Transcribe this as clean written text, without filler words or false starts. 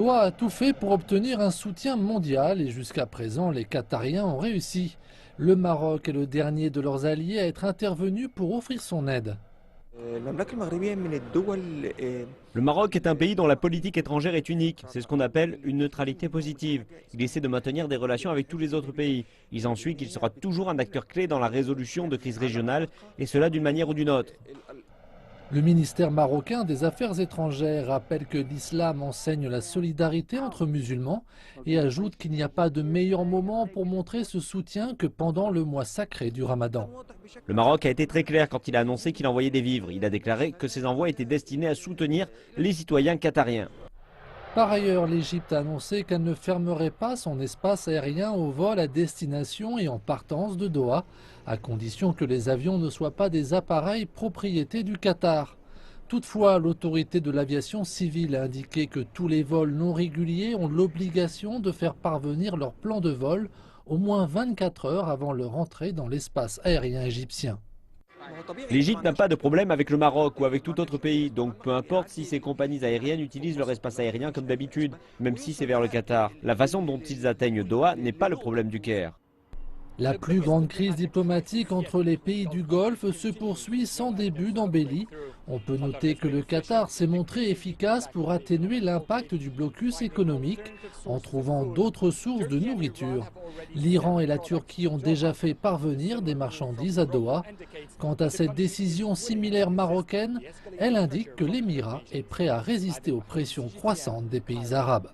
Doha a tout fait pour obtenir un soutien mondial et jusqu'à présent, les Qatariens ont réussi. Le Maroc est le dernier de leurs alliés à être intervenu pour offrir son aide. المملكة المغربية من الدول Le Maroc est un pays dont la politique étrangère est unique. C'est ce qu'on appelle une neutralité positive. Il essaie de maintenir des relations avec tous les autres pays. Il s'ensuit qu'il sera toujours un acteur clé dans la résolution de crises régionales, et cela d'une manière ou d'une autre. Le ministère marocain des Affaires étrangères rappelle que l'islam enseigne la solidarité entre musulmans et ajoute qu'il n'y a pas de meilleur moment pour montrer ce soutien que pendant le mois sacré du Ramadan. Le Maroc a été très clair quand il a annoncé qu'il envoyait des vivres. Il a déclaré que ces envois étaient destinés à soutenir les citoyens qatariens. Par ailleurs, l'Égypte a annoncé qu'elle ne fermerait pas son espace aérien aux vols à destination et en partance de Doha, à condition que les avions ne soient pas des appareils propriété du Qatar. Toutefois, l'autorité de l'aviation civile a indiqué que tous les vols non réguliers ont l'obligation de faire parvenir leur plan de vol au moins 24 heures avant leur entrée dans l'espace aérien égyptien. L'Égypte n'a pas de problème avec le Maroc ou avec tout autre pays, donc peu importe si ces compagnies aériennes utilisent leur espace aérien comme d'habitude, même si c'est vers le Qatar. La façon dont ils atteignent Doha n'est pas le problème du Caire. La plus grande crise diplomatique entre les pays du Golfe se poursuit sans début d'embellie. On peut noter que le Qatar s'est montré efficace pour atténuer l'impact du blocus économique en trouvant d'autres sources de nourriture. L'Iran et la Turquie ont déjà fait parvenir des marchandises à Doha. Quant à cette décision similaire marocaine, elle indique que l'Émirat est prêt à résister aux pressions croissantes des pays arabes.